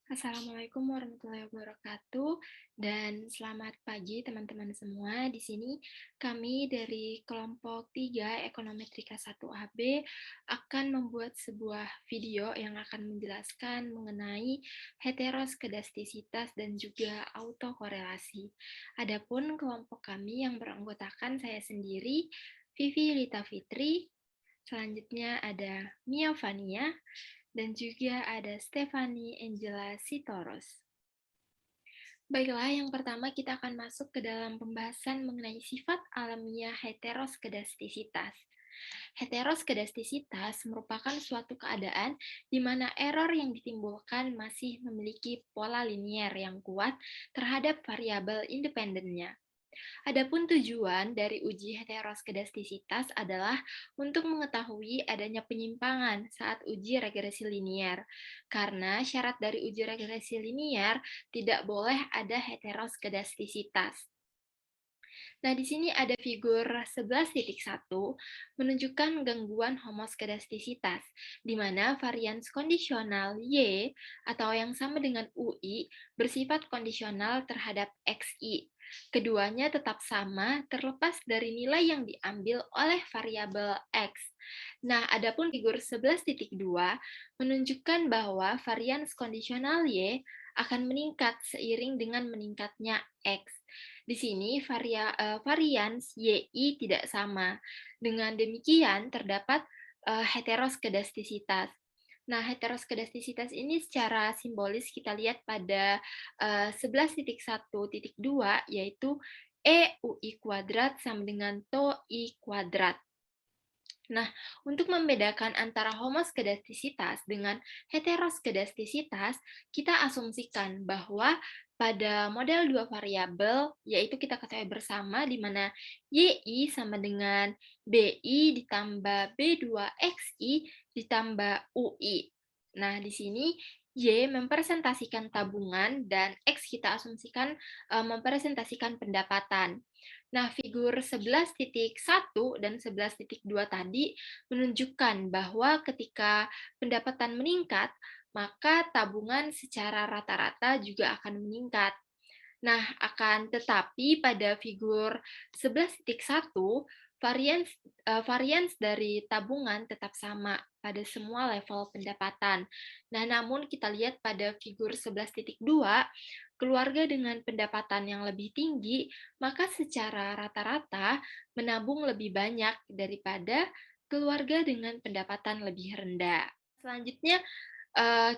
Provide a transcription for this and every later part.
Assalamualaikum warahmatullahi wabarakatuh, dan selamat pagi teman-teman semua. Di sini kami dari kelompok 3 Ekonometrika 1AB akan membuat sebuah video yang akan menjelaskan mengenai heteroskedastisitas dan juga autokorelasi. Adapun kelompok kami yang beranggotakan saya sendiri, Vivi Lita Fitri, selanjutnya ada Mia Vania, dan juga ada Stephanie Angela Sitoros. Baiklah, yang pertama kita akan masuk ke dalam pembahasan mengenai sifat alamiah heteroskedastisitas. Heteroskedastisitas merupakan suatu keadaan di mana error yang ditimbulkan masih memiliki pola linier yang kuat terhadap variabel independennya. Adapun tujuan dari uji heteroskedastisitas adalah untuk mengetahui adanya penyimpangan saat uji regresi linier, karena syarat dari uji regresi linier tidak boleh ada heteroskedastisitas. Nah, di sini ada figur 11.1 menunjukkan gangguan homoskedastisitas, di mana varians kondisional Y atau yang sama dengan UI bersifat kondisional terhadap XI. Keduanya tetap sama terlepas dari nilai yang diambil oleh variabel X. Nah, adapun figur 11.2 menunjukkan bahwa varians kondisional Y akan meningkat seiring dengan meningkatnya X. Di sini varians YI tidak sama. Dengan demikian terdapat heteroskedastisitas. Nah, heteroskedastisitas ini secara simbolis kita lihat pada 11.1.2, yaitu E UI kuadrat sama dengan TO I kuadrat. Nah, untuk membedakan antara homoskedastisitas dengan heteroskedastisitas, kita asumsikan bahwa pada model dua variabel, yaitu kita ketahui bersama di mana YI sama dengan BI ditambah B2XI ditambah UI. Nah, di sini Y mempresentasikan tabungan dan X kita asumsikan mempresentasikan pendapatan. Nah, figur 11.1 dan 11.2 tadi menunjukkan bahwa ketika pendapatan meningkat, maka tabungan secara rata-rata juga akan meningkat. Nah, akan tetapi pada figur 11.1, varians dari tabungan tetap sama pada semua level pendapatan. Nah, namun kita lihat pada figur 11.2, keluarga dengan pendapatan yang lebih tinggi, maka secara rata-rata menabung lebih banyak daripada keluarga dengan pendapatan lebih rendah. Selanjutnya,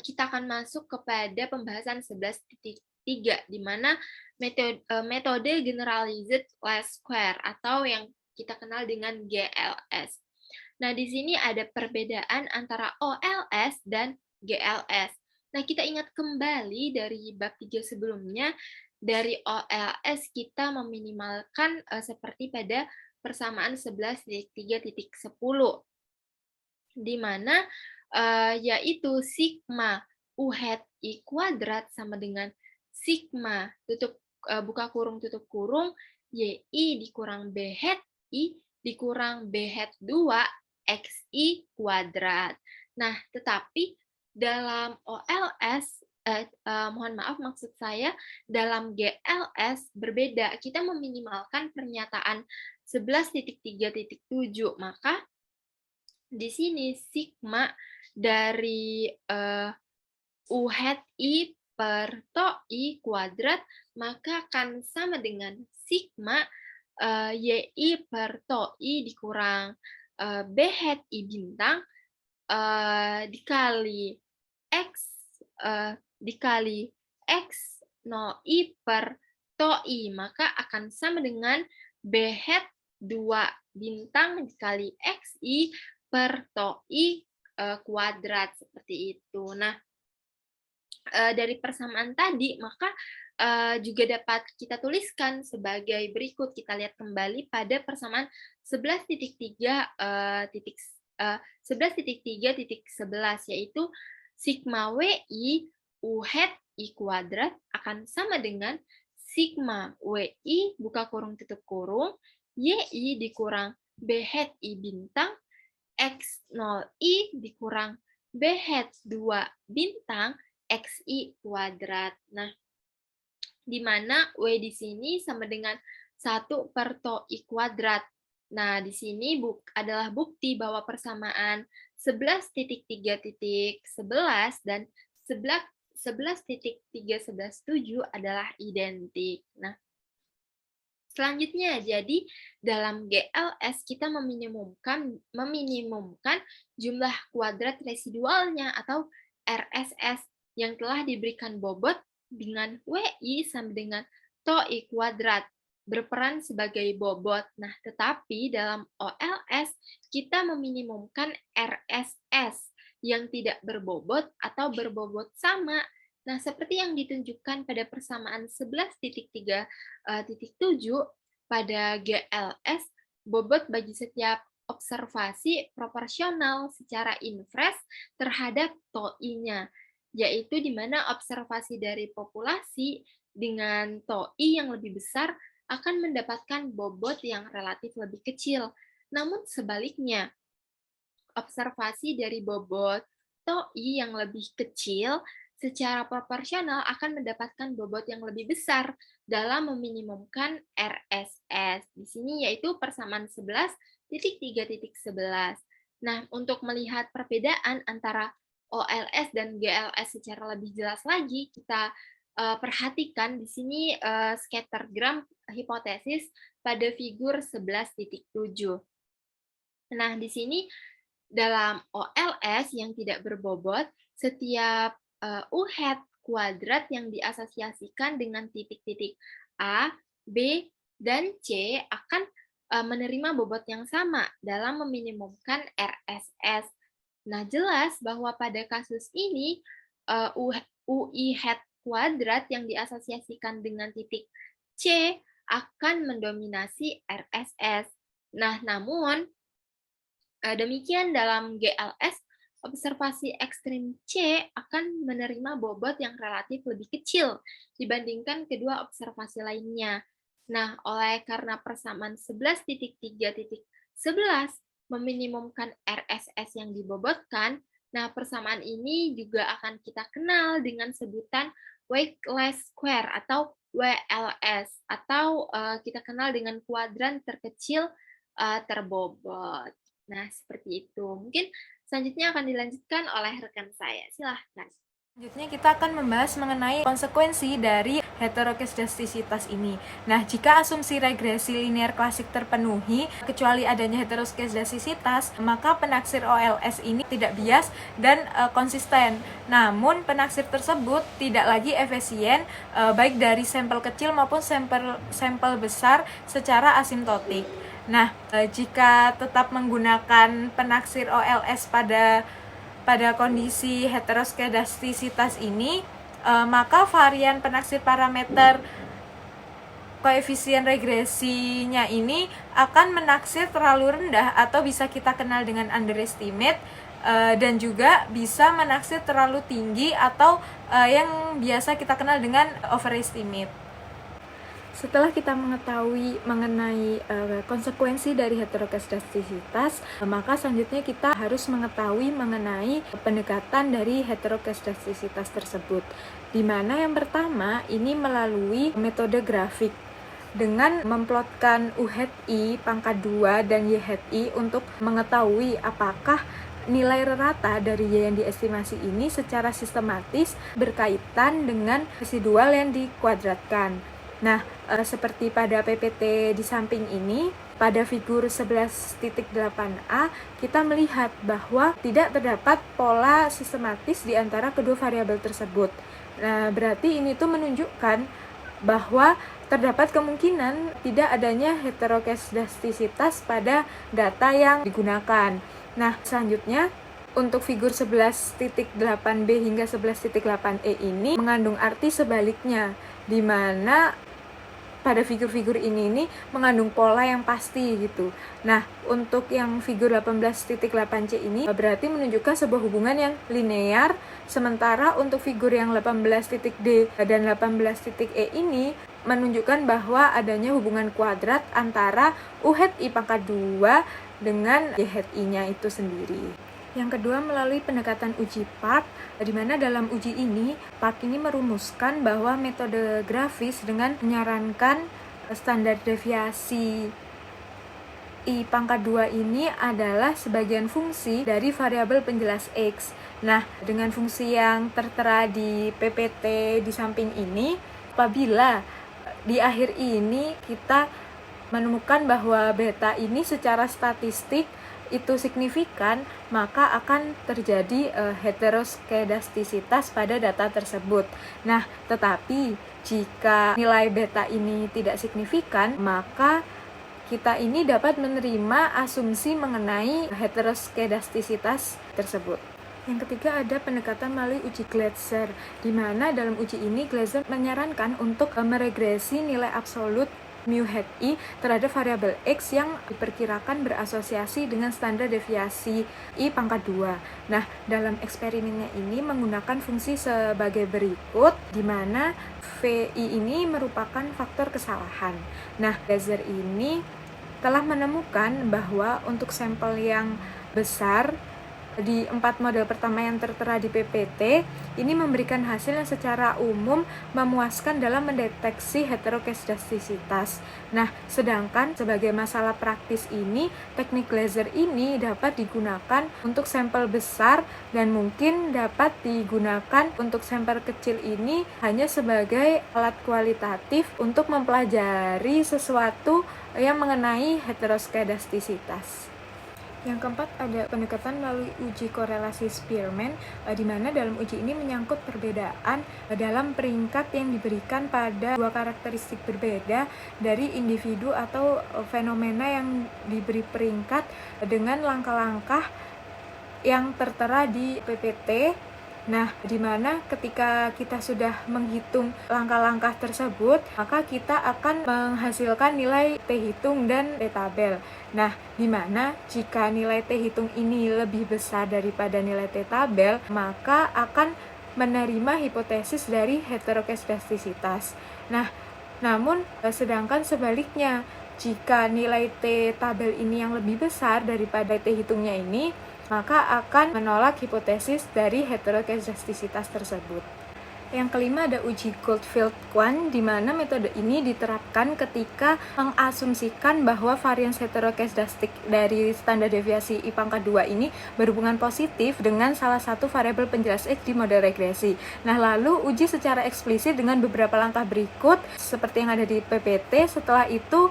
kita akan masuk kepada pembahasan 11.3, di mana metode generalized least square atau yang kita kenal dengan GLS. Nah, di sini ada perbedaan antara OLS dan GLS. Nah, kita ingat kembali dari bab 3 sebelumnya, dari OLS kita meminimalkan seperti pada persamaan 11.3.10, di mana yaitu sigma U hat I kuadrat sama dengan sigma buka kurung tutup kurung YI dikurang B hat I dikurang B hat 2 XI kuadrat. Nah, tetapi dalam OLS, mohon maaf maksud saya, dalam GLS berbeda. Kita meminimalkan pernyataan 11.3.7, maka di sini sigma dari U hat I per to I kuadrat, maka akan sama dengan sigma YI per to I dikurang B hat I bintang dikali X dikali X 0 I per to I, maka akan sama dengan B hat 2 bintang dikali XI per to I kuadrat, seperti itu. Nah, dari persamaan tadi, maka juga dapat kita tuliskan sebagai berikut. Kita lihat kembali pada persamaan 11.3.11, yaitu sigma WI U hat I kuadrat akan sama dengan sigma WI buka kurung tutup kurung YI dikurang B hat I bintang X0I dikurang B hat 2 bintang XI kuadrat. Nah, di mana W di sini sama dengan 1 per tau I kuadrat. Nah, di sini adalah bukti bahwa persamaan 11.3.11 dan 11.3.11.7 adalah identik. Nah, selanjutnya, jadi dalam GLS kita meminimumkan jumlah kuadrat residualnya atau RSS yang telah diberikan bobot dengan WI sama dengan tau I kuadrat berperan sebagai bobot. Nah, tetapi dalam OLS kita meminimumkan RSS yang tidak berbobot atau berbobot sama. Nah, seperti yang ditunjukkan pada persamaan 11.3.7 pada GLS, bobot bagi setiap observasi proporsional secara invers terhadap tau I-nya, yaitu di mana observasi dari populasi dengan tau I yang lebih besar akan mendapatkan bobot yang relatif lebih kecil. Namun sebaliknya, observasi dari bobot tau I yang lebih kecil secara proporsional akan mendapatkan bobot yang lebih besar dalam meminimumkan RSS. Di sini yaitu persamaan 11.3.11. Nah, untuk melihat perbedaan antara OLS dan GLS secara lebih jelas lagi, kita perhatikan di sini scattergram hipotesis pada figur 11.7. Nah, di sini dalam OLS yang tidak berbobot, setiap U hat kuadrat yang diasosiasikan dengan titik-titik A, B, dan C akan menerima bobot yang sama dalam meminimumkan RSS. Nah, jelas bahwa pada kasus ini UI hat kuadrat yang diasosiasikan dengan titik C akan mendominasi RSS. Nah, namun demikian dalam GLS, observasi ekstrim C akan menerima bobot yang relatif lebih kecil dibandingkan kedua observasi lainnya. Nah, oleh karena persamaan 11.3.11 meminimumkan RSS yang dibobotkan, nah persamaan ini juga akan kita kenal dengan sebutan weightless square atau WLS, atau kita kenal dengan kuadran terkecil terbobot. Nah, seperti itu. Mungkin selanjutnya akan dilanjutkan oleh rekan saya. Silahkan. Selanjutnya kita akan membahas mengenai konsekuensi dari heteroskedastisitas ini. Nah, jika asumsi regresi linear klasik terpenuhi, kecuali adanya heteroskedastisitas, maka penaksir OLS ini tidak bias dan konsisten. Namun, penaksir tersebut tidak lagi efisien baik dari sampel kecil maupun sampel besar secara asimptotik. Nah, jika tetap menggunakan penaksir OLS pada kondisi heteroskedastisitas ini, maka varian penaksir parameter koefisien regresinya ini akan menaksir terlalu rendah atau bisa kita kenal dengan underestimate, dan juga bisa menaksir terlalu tinggi atau yang biasa kita kenal dengan overestimate. Setelah kita mengetahui mengenai konsekuensi dari heteroskedastisitas, maka selanjutnya kita harus mengetahui mengenai pendekatan dari heteroskedastisitas tersebut. Di mana yang pertama ini melalui metode grafik dengan memplotkan U hat I pangkat 2 dan Y hat I untuk mengetahui apakah nilai rata dari Y yang diestimasi ini secara sistematis berkaitan dengan residual yang dikuadratkan. Nah, seperti pada PPT di samping ini, pada figur 11.8a, kita melihat bahwa tidak terdapat pola sistematis di antara kedua variabel tersebut. Nah, berarti ini tuh menunjukkan bahwa terdapat kemungkinan tidak adanya heteroskedastisitas pada data yang digunakan. Nah, selanjutnya, untuk figur 11.8b hingga 11.8e ini mengandung arti sebaliknya, di mana pada figur-figur ini mengandung pola yang pasti gitu. Nah, untuk yang figur 18.8c ini berarti menunjukkan sebuah hubungan yang linear, sementara untuk figur yang 18.d dan 18.e ini menunjukkan bahwa adanya hubungan kuadrat antara U hat I pangkat 2 dengan Y hat I-nya itu sendiri. Yang kedua, melalui pendekatan uji part, di mana dalam uji ini, part ini merumuskan bahwa metode grafis dengan menyarankan standar deviasi I pangkat 2 ini adalah sebagian fungsi dari variabel penjelas X. Nah, dengan fungsi yang tertera di PPT di samping ini, apabila di akhir ini kita menemukan bahwa beta ini secara statistik itu signifikan, maka akan terjadi heteroskedastisitas pada data tersebut. Nah, tetapi jika nilai beta ini tidak signifikan, maka kita ini dapat menerima asumsi mengenai heteroskedastisitas tersebut. Yang ketiga ada pendekatan melalui uji Gleiser, di mana dalam uji ini Gleiser menyarankan untuk meregresi nilai absolut mu hat I terhadap variabel X yang diperkirakan berasosiasi dengan standar deviasi I pangkat 2. Nah, dalam eksperimennya ini menggunakan fungsi sebagai berikut, di mana VI ini merupakan faktor kesalahan. Nah, Gleiser ini telah menemukan bahwa untuk sampel yang besar di 4 model pertama yang tertera di PPT ini memberikan hasil yang secara umum memuaskan dalam mendeteksi heteroskedastisitas. Nah, sedangkan sebagai masalah praktis ini, teknik Gleiser ini dapat digunakan untuk sampel besar dan mungkin dapat digunakan untuk sampel kecil ini hanya sebagai alat kualitatif untuk mempelajari sesuatu yang mengenai heteroskedastisitas. Yang keempat ada pendekatan melalui uji korelasi Spearman, di mana dalam uji ini menyangkut perbedaan dalam peringkat yang diberikan pada dua karakteristik berbeda dari individu atau fenomena yang diberi peringkat dengan langkah-langkah yang tertera di PPT. Nah, di mana ketika kita sudah menghitung langkah-langkah tersebut, maka kita akan menghasilkan nilai T hitung dan T tabel. Nah, di mana jika nilai T hitung ini lebih besar daripada nilai T tabel, maka akan menerima hipotesis dari heteroskedastisitas. Nah, namun sedangkan sebaliknya, jika nilai T tabel ini yang lebih besar daripada T hitungnya ini, maka akan menolak hipotesis dari heteroskedastisitas tersebut. Yang kelima ada uji Goldfield-Quant, di mana metode ini diterapkan ketika mengasumsikan bahwa varians heteroskedastik dari standar deviasi I pangkat 2 ini berhubungan positif dengan salah satu variabel penjelas X di model regresi. Nah, lalu uji secara eksplisit dengan beberapa langkah berikut seperti yang ada di PPT. Setelah itu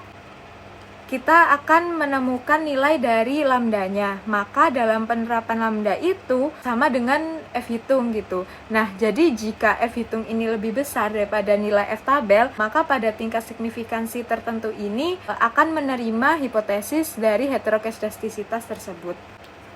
kita akan menemukan nilai dari lambdanya. Maka dalam penerapan lambda itu sama dengan F hitung gitu. Nah, jadi jika F hitung ini lebih besar daripada nilai F tabel, maka pada tingkat signifikansi tertentu ini akan menerima hipotesis dari heteroskedastisitas tersebut.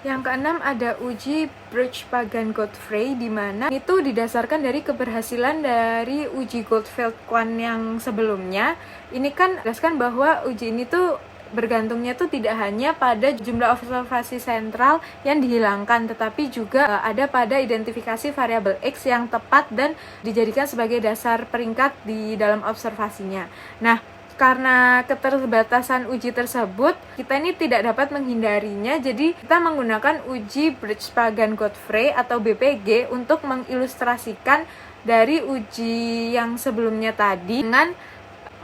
Yang keenam ada uji Birch-Pagan-Godfrey, di mana itu didasarkan dari keberhasilan dari uji Goldfield-Quant yang sebelumnya. Ini kan jelaskan bahwa uji ini tuh bergantungnya tuh tidak hanya pada jumlah observasi sentral yang dihilangkan, tetapi juga ada pada identifikasi variabel X yang tepat dan dijadikan sebagai dasar peringkat di dalam observasinya. Nah, karena keterbatasan uji tersebut, kita ini tidak dapat menghindarinya, jadi kita menggunakan uji Birch-Pagan-Godfrey atau BPG untuk mengilustrasikan dari uji yang sebelumnya tadi dengan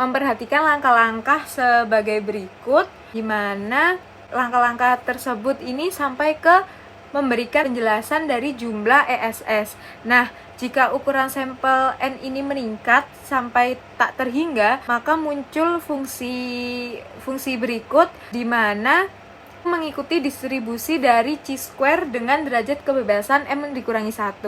memperhatikan langkah-langkah sebagai berikut, di mana langkah-langkah tersebut ini sampai ke memberikan penjelasan dari jumlah ESS. Nah, jika ukuran sampel N ini meningkat sampai tak terhingga, maka muncul fungsi berikut, di mana mengikuti distribusi dari chi-square dengan derajat kebebasan M dikurangi 1.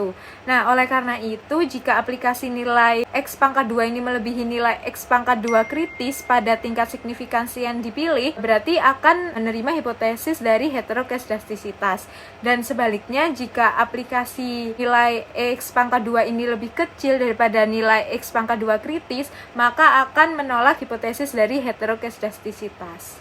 Nah, oleh karena itu, jika aplikasi nilai X pangkat 2 ini melebihi nilai X pangkat 2 kritis pada tingkat signifikansi yang dipilih, berarti akan menerima hipotesis dari heteroskedastisitas. Dan sebaliknya, jika aplikasi nilai X pangkat 2 ini lebih kecil daripada nilai X pangkat 2 kritis, maka akan menolak hipotesis dari heteroskedastisitas.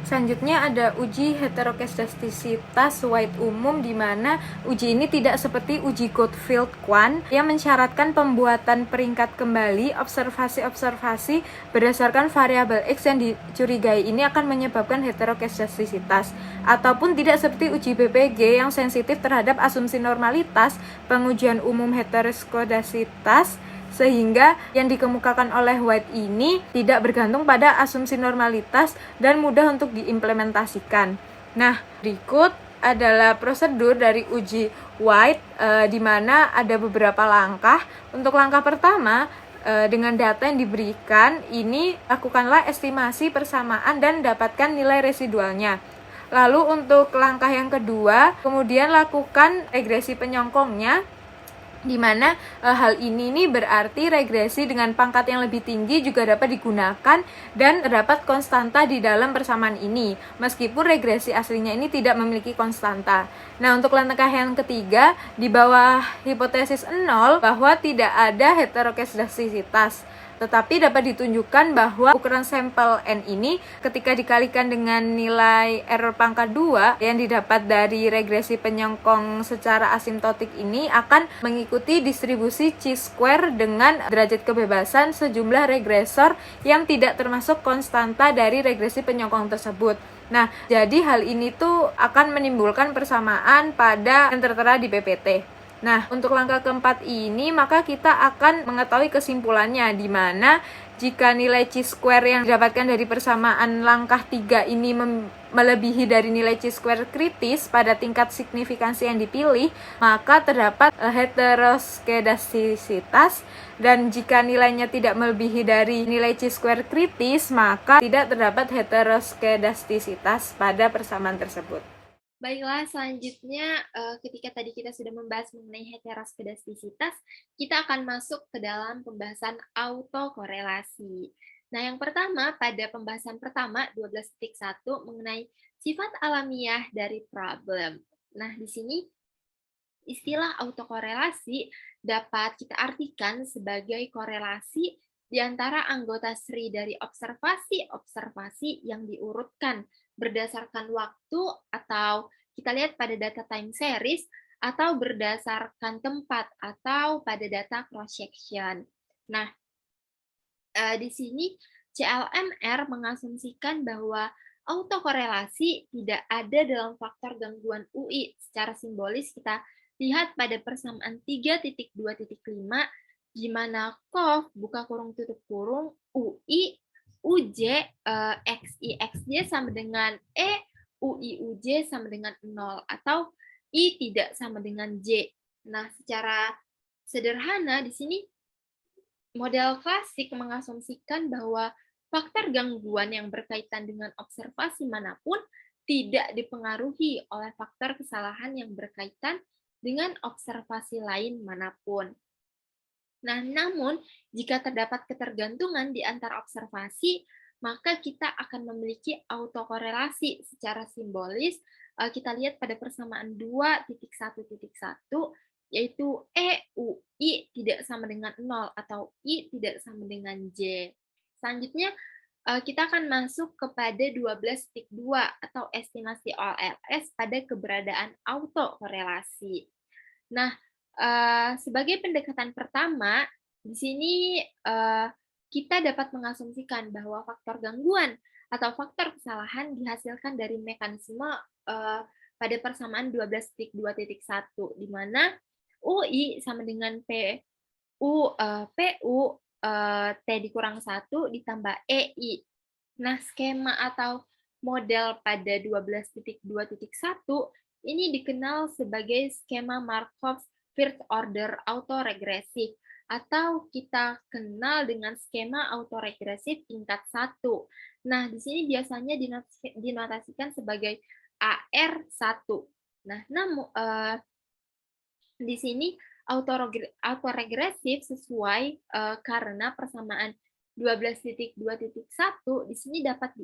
Selanjutnya ada uji heteroskedastisitas White umum, di mana uji ini tidak seperti uji Goldfield-Quant yang mensyaratkan pembuatan peringkat kembali observasi-observasi berdasarkan variabel X yang dicurigai ini akan menyebabkan heteroskedastisitas, ataupun tidak seperti uji BPG yang sensitif terhadap asumsi normalitas pengujian umum heteroskedastisitas, sehingga yang dikemukakan oleh White ini tidak bergantung pada asumsi normalitas dan mudah untuk diimplementasikan. Nah, berikut adalah prosedur dari uji White, di mana ada beberapa langkah. Untuk langkah pertama, dengan data yang diberikan ini, lakukanlah estimasi persamaan dan dapatkan nilai residualnya. Lalu untuk langkah yang kedua, kemudian lakukan regresi penyongkongnya, di mana hal ini berarti regresi dengan pangkat yang lebih tinggi juga dapat digunakan dan terdapat konstanta di dalam persamaan ini, meskipun regresi aslinya ini tidak memiliki konstanta. Nah, untuk langkah yang ketiga, di bawah hipotesis 0 bahwa tidak ada heteroskedastisitas, tetapi dapat ditunjukkan bahwa ukuran sampel N ini ketika dikalikan dengan nilai error pangkat 2 yang didapat dari regresi penyongkong secara asimptotik ini akan mengikuti distribusi chi-square dengan derajat kebebasan sejumlah regresor yang tidak termasuk konstanta dari regresi penyongkong tersebut. Nah, jadi hal ini tuh akan menimbulkan persamaan pada yang tertera di PPT. Nah, untuk langkah keempat ini, maka kita akan mengetahui kesimpulannya, di mana jika nilai chi-square yang didapatkan dari persamaan langkah 3 ini melebihi dari nilai chi-square kritis pada tingkat signifikansi yang dipilih, maka terdapat heteroskedastisitas, dan jika nilainya tidak melebihi dari nilai chi-square kritis, maka tidak terdapat heteroskedastisitas pada persamaan tersebut. Baiklah, selanjutnya ketika tadi kita sudah membahas mengenai heteroskedastisitas, kita akan masuk ke dalam pembahasan autokorelasi. Nah, yang pertama, pada pembahasan pertama 12.1 mengenai sifat alamiah dari problem. Nah, di sini istilah autokorelasi dapat kita artikan sebagai korelasi di antara anggota seri dari observasi-observasi yang diurutkan berdasarkan waktu, atau kita lihat pada data time series, atau berdasarkan tempat, atau pada data cross-section. Nah, di sini CLMR mengasumsikan bahwa autokorelasi tidak ada dalam faktor gangguan UI. Secara simbolis kita lihat pada persamaan 3.2.5, di mana COV buka kurung tutup kurung UI UJ XI XJ sama dengan E, UI UJ sama dengan 0, atau I tidak sama dengan J. Nah, secara sederhana di sini model klasik mengasumsikan bahwa faktor gangguan yang berkaitan dengan observasi manapun tidak dipengaruhi oleh faktor kesalahan yang berkaitan dengan observasi lain manapun. Nah, namun jika terdapat ketergantungan di antara observasi, maka kita akan memiliki autokorelasi secara simbolis. Kita lihat pada persamaan 2.1.1, yaitu E, UI tidak sama dengan 0, atau I tidak sama dengan J. Selanjutnya, kita akan masuk kepada 12.2, atau estimasi OLS pada keberadaan autokorelasi. Nah, sebagai pendekatan pertama, di sini kita dapat mengasumsikan bahwa faktor gangguan atau faktor kesalahan dihasilkan dari mekanisme pada persamaan 12.2.1, di mana UI sama dengan PU T dikurang 1 ditambah EI. Nah, skema atau model pada 12.2.1 ini dikenal sebagai skema Markov first order autoregresif, atau kita kenal dengan skema autoregresif tingkat 1. Nah, di sini biasanya dinotasikan sebagai AR1. Nah, namun di sini autoregresif sesuai karena persamaan 12.2.1 di sini dapat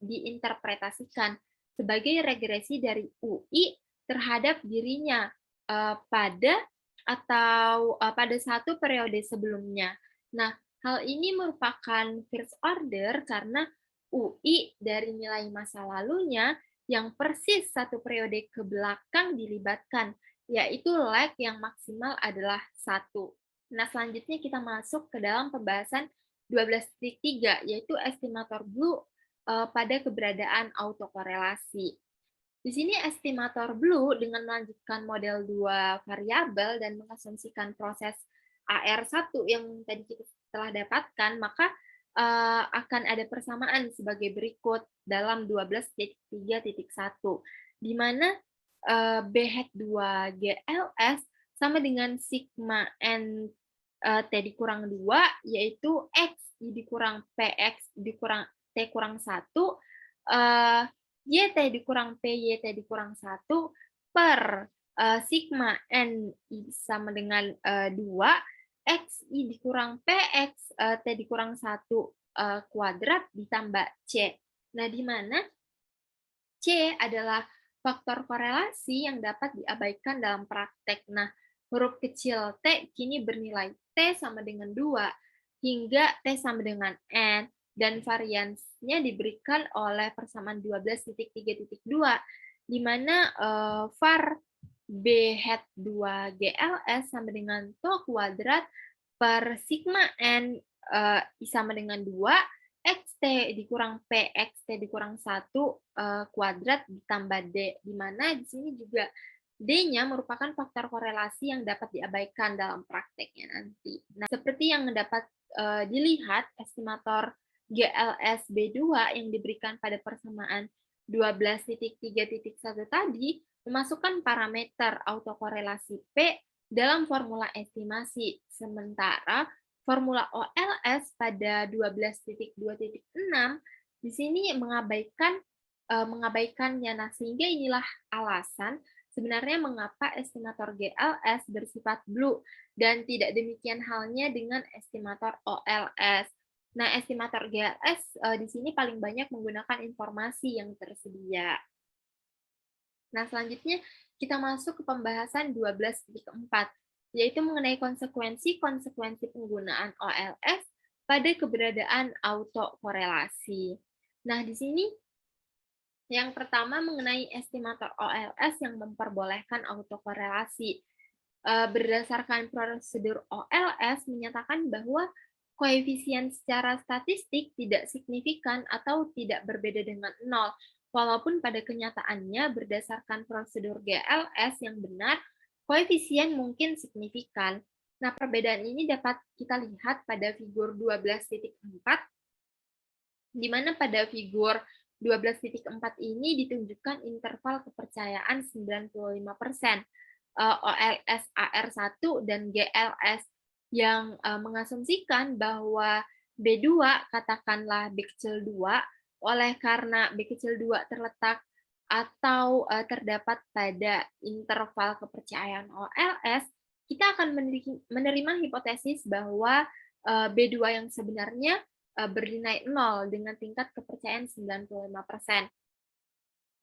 diinterpretasikan sebagai regresi dari UI terhadap dirinya pada satu periode sebelumnya. Nah, hal ini merupakan first order karena UI dari nilai masa lalunya yang persis satu periode ke belakang dilibatkan, yaitu lag yang maksimal adalah 1. Nah, selanjutnya kita masuk ke dalam pembahasan 12.3, yaitu estimator Blue pada keberadaan autokorelasi. Di sini estimator Blue dengan melanjutkan model dua variabel dan mengasumsikan proses AR1 yang tadi kita telah dapatkan, maka akan ada persamaan sebagai berikut dalam 12.3.1, di mana B hat 2 GLS sama dengan sigma N T dikurang 2, yaitu X dikurang PX dikurang T kurang 1, YT dikurang PYT dikurang 1 per sigma N sama dengan 2, XI dikurang PX T dikurang 1 kuadrat ditambah C. Nah, di mana C adalah faktor korelasi yang dapat diabaikan dalam praktek. Nah, huruf kecil T kini bernilai T sama dengan 2 hingga T sama dengan N, dan variansnya diberikan oleh persamaan 12.3.2, di mana var B hat 2 GLS sama dengan to kuadrat per sigma N I sama dengan 2, XT dikurang PXT dikurang 1 kuadrat ditambah D, di mana di sini juga D-nya merupakan faktor korelasi yang dapat diabaikan dalam prakteknya nanti. Nah, seperti yang dapat dilihat, estimator GLS B2 yang diberikan pada persamaan 12.3.1 tadi memasukkan parameter autokorelasi P dalam formula estimasi, sementara formula OLS pada 12.2.6 di sini mengabaikannya. Nah, sehingga inilah alasan sebenarnya mengapa estimator GLS bersifat blue dan tidak demikian halnya dengan estimator OLS. Nah, estimator GLS di sini paling banyak menggunakan informasi yang tersedia. Nah, selanjutnya kita masuk ke pembahasan 12.4, yaitu mengenai konsekuensi-konsekuensi penggunaan OLS pada keberadaan autokorelasi. Nah, di sini yang pertama mengenai estimator OLS yang memperbolehkan autokorelasi. Berdasarkan prosedur OLS menyatakan bahwa koefisien secara statistik tidak signifikan atau tidak berbeda dengan 0, walaupun pada kenyataannya berdasarkan prosedur GLS yang benar, koefisien mungkin signifikan. Nah, perbedaan ini dapat kita lihat pada figur 12.4, di mana pada figur 12.4 ini ditunjukkan interval kepercayaan 95%, OLS AR1 dan GLS yang mengasumsikan bahwa B2 katakanlah B kecil 2, oleh karena B kecil 2 terletak atau terdapat pada interval kepercayaan OLS, kita akan menerima hipotesis bahwa B2 yang sebenarnya bernilai 0 dengan tingkat kepercayaan 95%.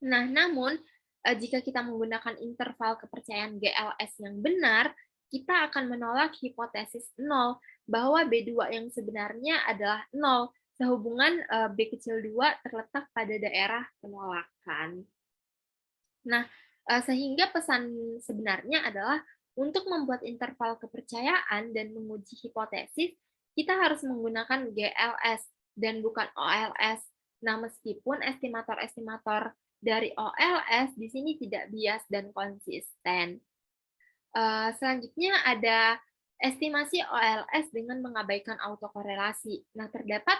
Nah, namun jika kita menggunakan interval kepercayaan GLS yang benar, kita akan menolak hipotesis 0 bahwa B2 yang sebenarnya adalah 0 sehubungan B kecil 2 terletak pada daerah penolakan. Nah, sehingga pesan sebenarnya adalah untuk membuat interval kepercayaan dan menguji hipotesis, kita harus menggunakan GLS dan bukan OLS. Nah, meskipun estimator-estimator dari OLS di sini tidak bias dan konsisten. Selanjutnya ada estimasi OLS dengan mengabaikan autokorelasi. Nah, terdapat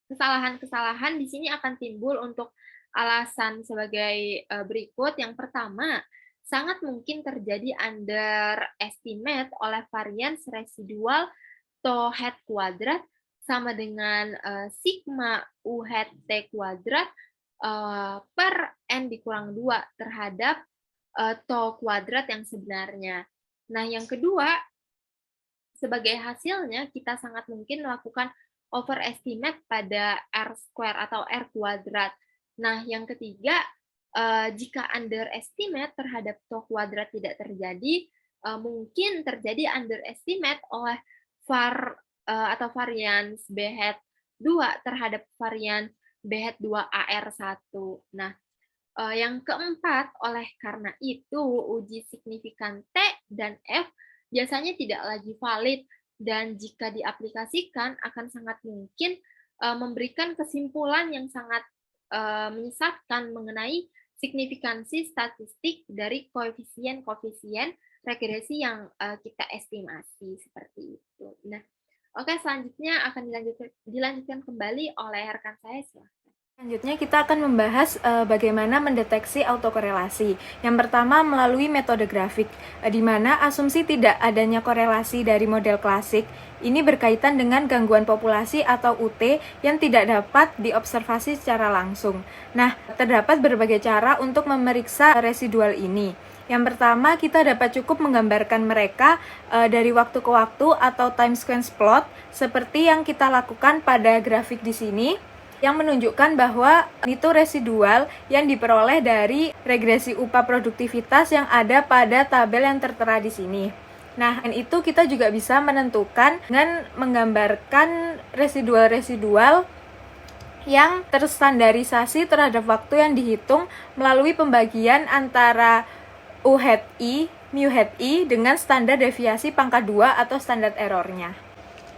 kesalahan-kesalahan di sini akan timbul untuk alasan sebagai berikut. Yang pertama, sangat mungkin terjadi underestimate oleh varians residual to hat kuadrat sama dengan sigma U hat T kuadrat per N dikurang 2 terhadap to kuadrat yang sebenarnya. Nah, yang kedua, sebagai hasilnya kita sangat mungkin melakukan overestimate pada R square atau R kuadrat. Nah, yang ketiga, jika underestimate terhadap to kuadrat tidak terjadi, mungkin terjadi underestimate oleh var atau varians B hat 2 terhadap varian BH2AR1. Nah, yang keempat, oleh karena itu uji signifikan T dan F biasanya tidak lagi valid dan jika diaplikasikan akan sangat mungkin memberikan kesimpulan yang sangat menyesatkan mengenai signifikansi statistik dari koefisien-koefisien regresi yang kita estimasi seperti itu. Nah, oke, selanjutnya akan dilanjutkan kembali oleh rekan saya. Selanjutnya kita akan membahas bagaimana mendeteksi autokorelasi. Yang pertama melalui metode grafik, di mana asumsi tidak adanya korelasi dari model klasik ini berkaitan dengan gangguan populasi atau UT yang tidak dapat diobservasi secara langsung. Nah, terdapat berbagai cara untuk memeriksa residual ini. Yang pertama, kita dapat cukup menggambarkan mereka dari waktu ke waktu atau time sequence plot seperti yang kita lakukan pada grafik di sini, yang menunjukkan bahwa itu residual yang diperoleh dari regresi upah produktivitas yang ada pada tabel yang tertera di sini. Nah, dan itu kita juga bisa menentukan dengan menggambarkan residual-residual yang terstandarisasi terhadap waktu yang dihitung melalui pembagian antara U hat I, mu hat I dengan standar deviasi pangkat 2 atau standar errornya.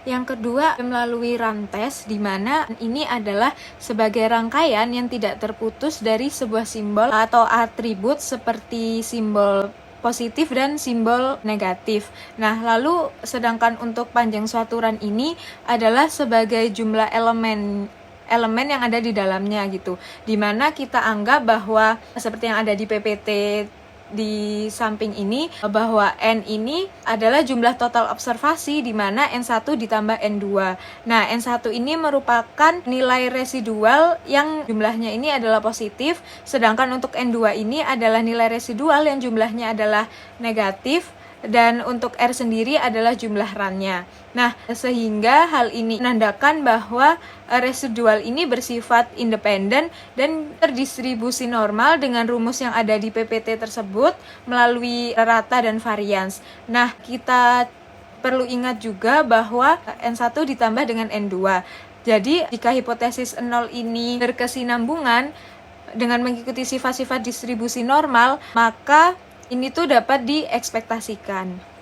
Yang kedua, melalui run test, di mana ini adalah sebagai rangkaian yang tidak terputus dari sebuah simbol atau atribut seperti simbol positif dan simbol negatif. Nah, lalu sedangkan untuk panjang suatu run ini adalah sebagai jumlah elemen yang ada di dalamnya gitu. Dimana kita anggap bahwa seperti yang ada di PPT di samping ini, bahwa N ini adalah jumlah total observasi di mana N1 ditambah N2. Nah, N1 ini merupakan nilai residual yang jumlahnya ini adalah positif, sedangkan untuk N2 ini adalah nilai residual yang jumlahnya adalah negatif, dan untuk R sendiri adalah jumlah run-nya. Nah, sehingga hal ini menandakan bahwa residual ini bersifat independen dan terdistribusi normal dengan rumus yang ada di PPT tersebut melalui rata dan varians. Nah, kita perlu ingat juga bahwa N1 ditambah dengan N2. Jadi, jika hipotesis 0 ini berkesinambungan dengan mengikuti sifat-sifat distribusi normal, maka ini tuh dapat diekspektasikan.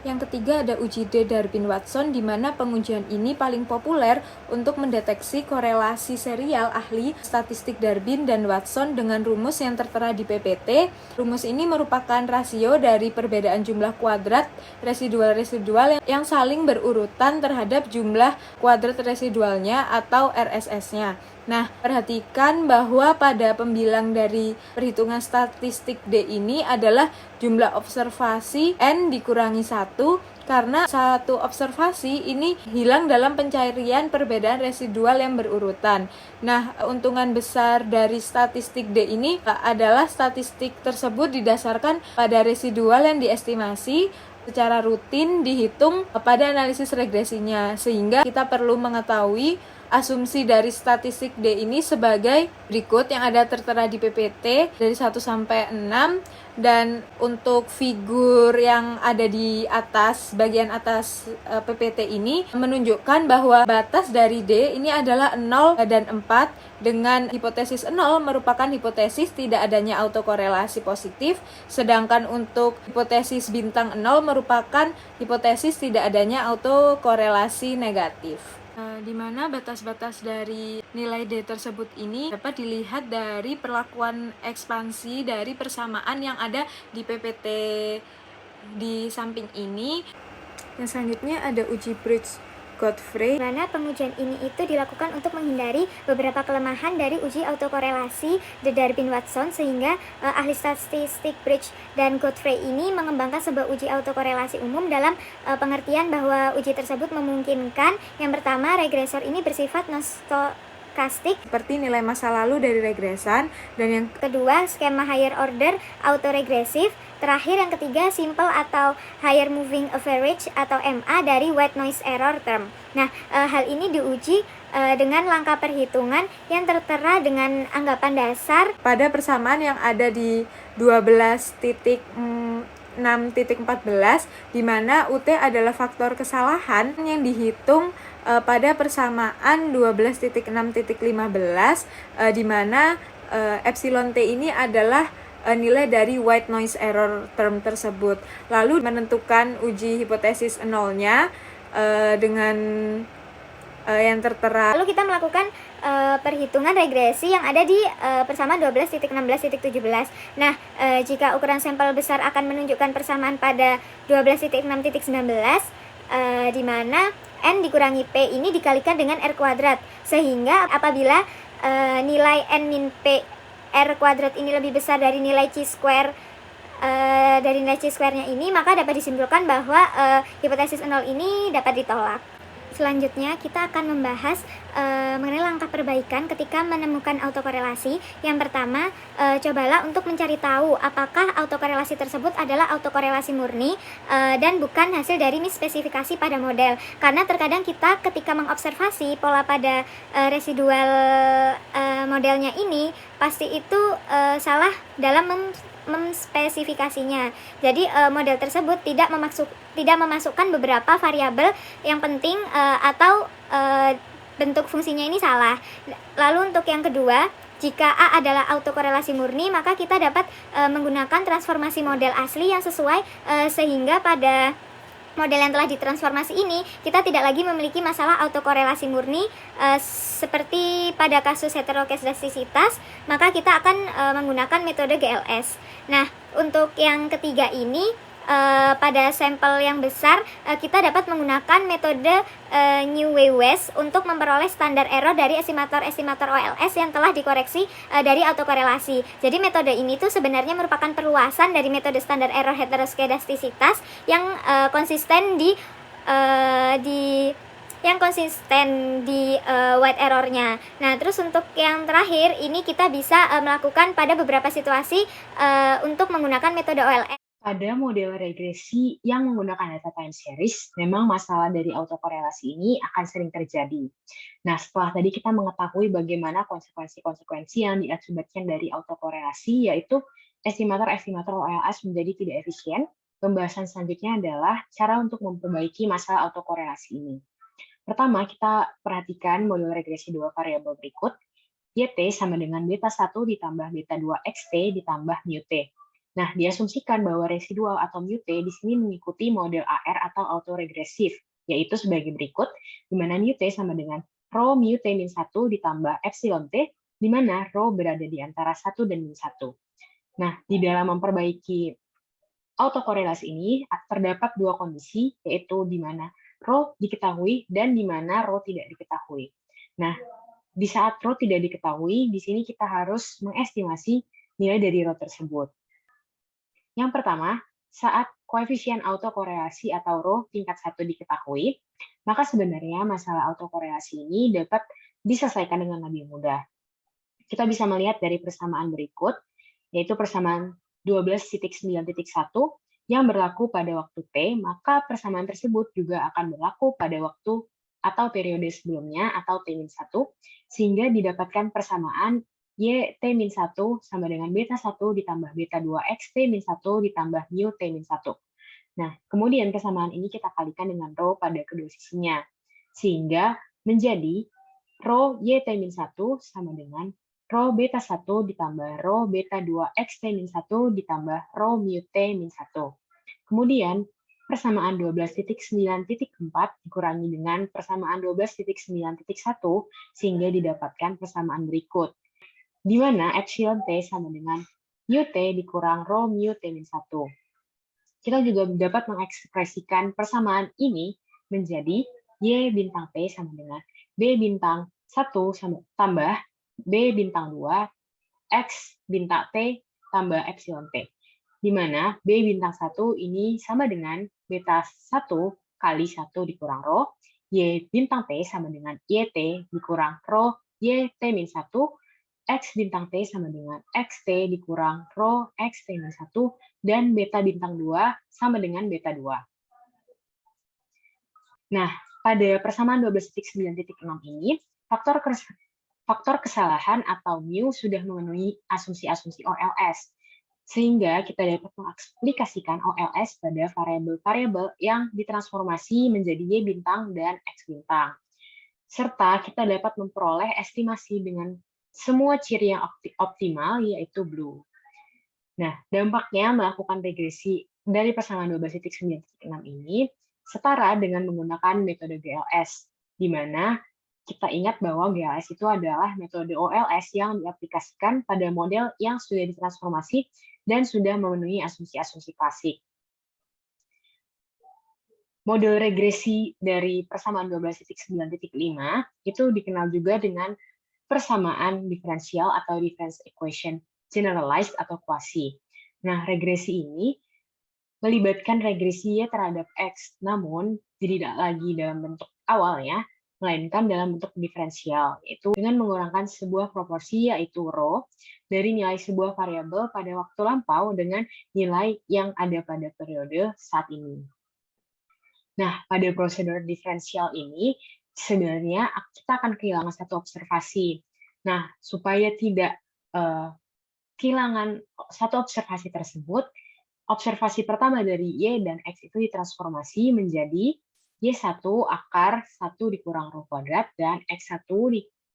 Yang ketiga ada uji D. Darwin-Watson, di mana pengujian ini paling populer untuk mendeteksi korelasi serial ahli statistik Darwin dan Watson dengan rumus yang tertera di PPT. Rumus ini merupakan rasio dari perbedaan jumlah kuadrat residual-residual yang saling berurutan terhadap jumlah kuadrat residualnya atau RSS-nya. Nah, perhatikan bahwa pada pembilang dari perhitungan statistik D ini adalah jumlah observasi N dikurangi 1, karena satu observasi ini hilang dalam pencarian perbedaan residual yang berurutan. Nah, untungan besar dari statistik D ini adalah statistik tersebut didasarkan pada residual yang diestimasi secara rutin dihitung pada analisis regresinya, sehingga kita perlu mengetahui asumsi dari statistik D ini sebagai berikut yang ada tertera di PPT dari 1 sampai 6, dan untuk figur yang ada di atas, bagian atas PPT ini menunjukkan bahwa batas dari D ini adalah 0 dan 4, dengan hipotesis 0 merupakan hipotesis tidak adanya autokorelasi positif, sedangkan untuk hipotesis bintang 0 merupakan hipotesis tidak adanya autokorelasi negatif. Di mana batas-batas dari nilai D tersebut ini dapat dilihat dari perlakuan ekspansi dari persamaan yang ada di PPT di samping ini. Yang selanjutnya ada uji Bridge-Godfrey, di mana pengujian ini itu dilakukan untuk menghindari beberapa kelemahan dari uji autokorelasi De Darwin-Watson, sehingga ahli statistik Bridge dan Godfrey ini mengembangkan sebuah uji autokorelasi umum dalam pengertian bahwa uji tersebut memungkinkan yang pertama, regresor ini bersifat non-stokastik seperti nilai masa lalu dari regresan, dan yang kedua, skema higher order autoregresif. Terakhir, yang ketiga, simple atau higher moving average atau MA dari white noise error term. Nah, hal ini diuji dengan langkah perhitungan yang tertera dengan anggapan dasar pada persamaan yang ada di 12.0 6.14, di mana UT adalah faktor kesalahan yang dihitung pada persamaan 12.6.15, di mana epsilon T ini adalah nilai dari white noise error term tersebut. Lalu menentukan uji hipotesis nolnya dengan yang tertera. Lalu kita melakukan perhitungan regresi yang ada di persamaan 12.16.17. Nah, jika ukuran sampel besar akan menunjukkan persamaan pada 12.6.19, di mana N dikurangi P ini dikalikan dengan R kuadrat, sehingga apabila nilai N min P R kuadrat ini lebih besar dari nilai C square nya ini, maka dapat disimpulkan bahwa hipotesis nol ini dapat ditolak. Selanjutnya kita akan membahas mengenai langkah perbaikan ketika menemukan autokorelasi. Yang pertama, cobalah untuk mencari tahu apakah autokorelasi tersebut adalah autokorelasi murni dan bukan hasil dari misspesifikasi pada model. Karena terkadang kita ketika mengobservasi pola pada residual modelnya ini, pasti itu salah dalam memspesifikasinya. Jadi model tersebut tidak memasukkan beberapa variabel yang penting atau bentuk fungsinya ini salah. Lalu untuk yang kedua, jika A adalah autokorelasi murni, maka kita dapat menggunakan transformasi model asli yang sesuai sehingga pada model yang telah ditransformasi ini kita tidak lagi memiliki masalah autokorelasi murni seperti pada kasus heteroskedastisitas, maka kita akan menggunakan metode GLS. Nah, untuk yang ketiga ini pada sampel yang besar kita dapat menggunakan metode New West untuk memperoleh standar error dari estimator OLS yang telah dikoreksi dari autokorelasi. Jadi metode ini tuh sebenarnya merupakan perluasan dari metode standar error heteroskedastisitas yang konsisten di white errornya. Nah, terus untuk yang terakhir ini kita bisa melakukan pada beberapa situasi untuk menggunakan metode OLS. Pada model regresi yang menggunakan data time series, memang masalah dari autokorelasi ini akan sering terjadi. Nah, setelah tadi kita mengetahui bagaimana konsekuensi-konsekuensi yang diakibatkan dari autokorelasi, yaitu estimator-estimator OLS menjadi tidak efisien, pembahasan selanjutnya adalah cara untuk memperbaiki masalah autokorelasi ini. Pertama, kita perhatikan model regresi dua variabel berikut, YT sama dengan beta 1 ditambah beta 2 XT ditambah mu T. Nah, diasumsikan bahwa residual atau mu T di sini mengikuti model AR atau autoregresif, yaitu sebagai berikut, di mana mu T sama dengan rho mu T min 1 ditambah epsilon T, di mana rho berada di antara 1 dan min 1. Nah, di dalam memperbaiki autokorelasi ini, terdapat dua kondisi, yaitu di mana rho diketahui dan di mana rho tidak diketahui. Nah, di saat rho tidak diketahui, di sini kita harus mengestimasi nilai dari rho tersebut. Yang pertama, saat koefisien autokorelasi atau rho tingkat 1 diketahui, maka sebenarnya masalah autokorelasi ini dapat diselesaikan dengan lebih mudah. Kita bisa melihat dari persamaan berikut, yaitu persamaan 12.9.1 yang berlaku pada waktu T, maka persamaan tersebut juga akan berlaku pada waktu atau periode sebelumnya atau T-1, sehingga didapatkan persamaan YT-1 sama dengan beta 1 ditambah beta 2 XT-1 ditambah mu T-1. Nah, kemudian persamaan ini kita kalikan dengan rho pada kedua sisinya, sehingga menjadi rho YT-1 sama dengan rho beta 1 ditambah rho beta 2 XT-1 ditambah rho mu T-1. Kemudian, persamaan 12.9.4 dikurangi dengan persamaan 12.9.1 sehingga didapatkan persamaan berikut, di mana epsilon T sama dengan mu T dikurang rho mu T-1. Kita juga dapat mengekspresikan persamaan ini menjadi Y bintang T sama dengan B bintang 1 tambah B bintang 2 X bintang T tambah epsilon T, di mana B bintang 1 ini sama dengan beta 1 kali 1 dikurang rho, Y bintang T sama dengan YT dikurang rho YT-1, X bintang T sama dengan XT dikurang rho XT-1, dan beta bintang 2 sama dengan beta 2. Nah, pada persamaan 12.9.6 ini, faktor kesalahan atau mu sudah memenuhi asumsi-asumsi OLS. Sehingga kita dapat mengaplikasikan OLS pada variabel-variabel yang ditransformasi menjadi Y bintang dan X bintang. Serta kita dapat memperoleh estimasi dengan semua ciri yang optimal, yaitu blue. Nah, dampaknya melakukan regresi dari persamaan 12.9.6 ini setara dengan menggunakan metode GLS, di mana kita ingat bahwa GLS itu adalah metode OLS yang diaplikasikan pada model yang sudah ditransformasi dan sudah memenuhi asumsi-asumsi klasik. Model regresi dari persamaan 12.9.5 itu dikenal juga dengan persamaan diferensial atau difference equation generalized atau quasi. Nah, regresi ini melibatkan regresi Y terhadap X, namun tidak lagi dalam bentuk awalnya, melainkan dalam bentuk diferensial, yaitu dengan mengurangkan sebuah proporsi, yaitu rho, dari nilai sebuah variabel pada waktu lampau dengan nilai yang ada pada periode saat ini. Nah, pada prosedur diferensial ini, sebenarnya kita akan kehilangan satu observasi. Nah, supaya tidak kehilangan satu observasi tersebut, observasi pertama dari Y dan X itu ditransformasi menjadi Y1 akar 1 dikurang rho kuadrat dan X1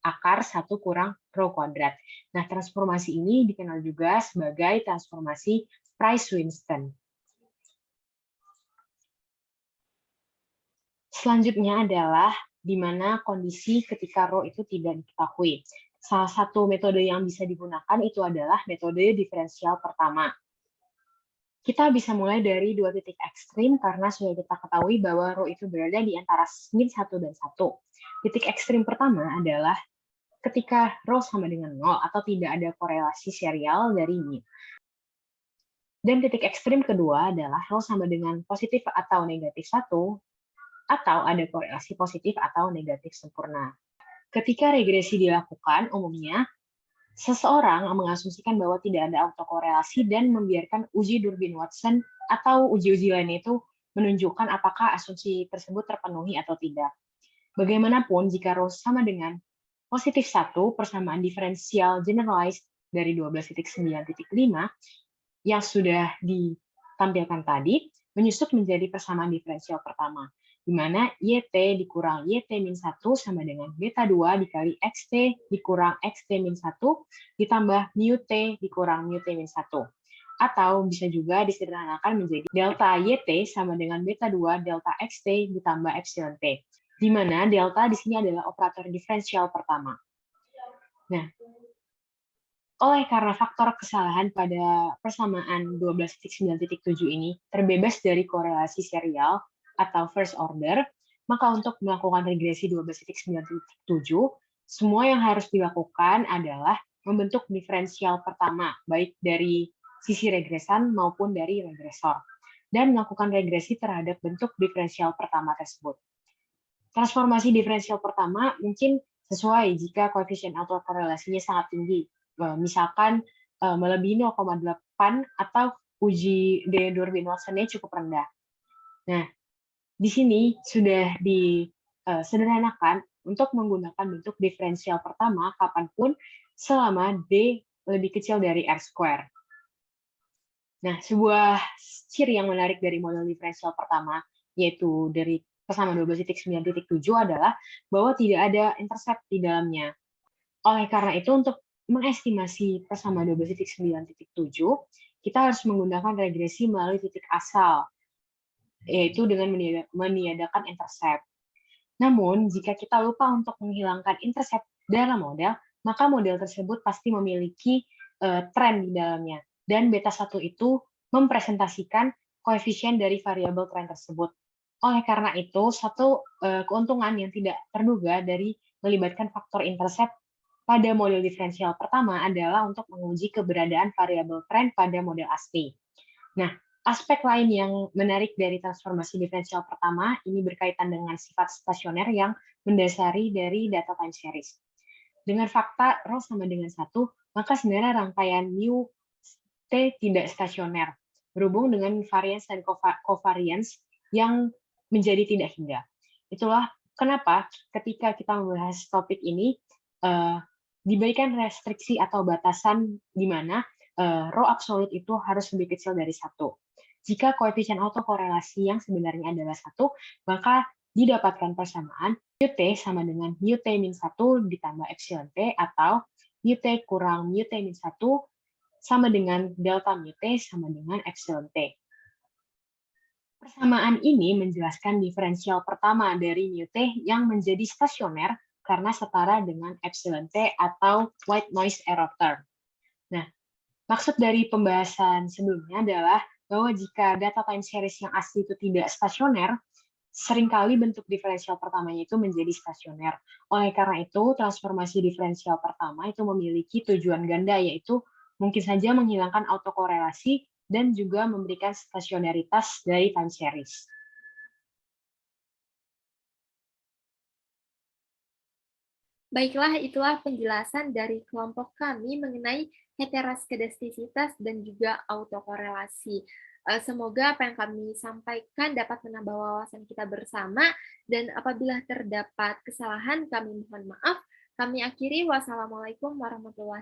akar 1 kurang rho kuadrat. Nah, transformasi ini dikenal juga sebagai transformasi Price-Winston. Selanjutnya adalah di mana kondisi ketika rho itu tidak diketahui. Salah satu metode yang bisa digunakan itu adalah metode diferensial pertama. Kita bisa mulai dari dua titik ekstrim karena sudah kita ketahui bahwa rho itu berada di antara min 1 dan 1. Titik ekstrim pertama adalah ketika rho sama dengan 0 atau tidak ada korelasi serial dari min. Dan titik ekstrim kedua adalah rho sama dengan positif atau negatif 1 atau ada korelasi positif atau negatif sempurna. Ketika regresi dilakukan, umumnya seseorang mengasumsikan bahwa tidak ada autokorelasi dan membiarkan uji Durbin-Watson atau uji-uji lain itu menunjukkan apakah asumsi tersebut terpenuhi atau tidak. Bagaimanapun, jika rho sama dengan positif 1, persamaan diferensial generalized dari 12.9.5 yang sudah ditampilkan tadi, menyusup menjadi persamaan diferensial pertama, di mana YT dikurang YT-1 sama dengan beta 2 dikali XT dikurang XT-1 ditambah mu T dikurang mu T-1. Atau bisa juga disederhanakan menjadi delta YT sama dengan beta 2 delta XT ditambah epsilon T, di mana delta di sini adalah operator diferensial pertama. Nah, oleh karena faktor kesalahan pada persamaan 12.9.7 ini terbebas dari korelasi serial atau first order, maka untuk melakukan regresi 12.9.7, semua yang harus dilakukan adalah membentuk diferensial pertama, baik dari sisi regresan maupun dari regresor, dan melakukan regresi terhadap bentuk diferensial pertama tersebut. Transformasi diferensial pertama mungkin sesuai jika koefisien autokorelasinya sangat tinggi, misalkan melebihi 0,8 atau uji Durbin-Watson-nya cukup rendah. Nah, di sini sudah disederhanakan untuk menggunakan bentuk diferensial pertama kapanpun selama D lebih kecil dari R square. Nah, sebuah ciri yang menarik dari model diferensial pertama, yaitu dari persamaan 12.9.7 adalah bahwa tidak ada intercept di dalamnya. Oleh karena itu, untuk mengestimasi persamaan 12.9.7, kita harus menggunakan regresi melalui titik asal, yaitu dengan meniadakan intercept. Namun, jika kita lupa untuk menghilangkan intercept dalam model, maka model tersebut pasti memiliki tren di dalamnya. Dan beta 1 itu mempresentasikan koefisien dari variabel tren tersebut. Oleh karena itu, satu keuntungan yang tidak terduga dari melibatkan faktor intercept pada model diferensial pertama adalah untuk menguji keberadaan variabel tren pada model asli. Nah, aspek lain yang menarik dari transformasi diferensial pertama ini berkaitan dengan sifat stasioner yang mendasari dari data time series. Dengan fakta rho sama dengan 1, maka sebenarnya rangkaian mu T tidak stasioner, berhubung dengan variance dan covariance yang menjadi tidak hingga. Itulah kenapa ketika kita membahas topik ini, diberikan restriksi atau batasan di mana rho absolut itu harus lebih kecil dari 1. Jika koefisien autokorelasi yang sebenarnya adalah 1, maka didapatkan persamaan T sama dengan T min 1 ditambah epsilon T, atau T kurang T min 1 sama dengan delta T sama dengan epsilon T. Persamaan ini menjelaskan diferensial pertama dari T yang menjadi stasioner karena setara dengan epsilon T atau white noise error term. Nah, maksud dari pembahasan sebelumnya adalah bahwa jika data time series yang asli itu tidak stasioner, seringkali bentuk diferensial pertamanya itu menjadi stasioner. Oleh karena itu, transformasi diferensial pertama itu memiliki tujuan ganda, yaitu mungkin saja menghilangkan autokorelasi dan juga memberikan stasionaritas dari time series. Baiklah, itulah penjelasan dari kelompok kami mengenai heteroskedastisitas dan juga autokorelasi. Semoga apa yang kami sampaikan dapat menambah wawasan kita bersama, dan apabila terdapat kesalahan kami mohon maaf. Kami akhiri, wassalamualaikum warahmatullahi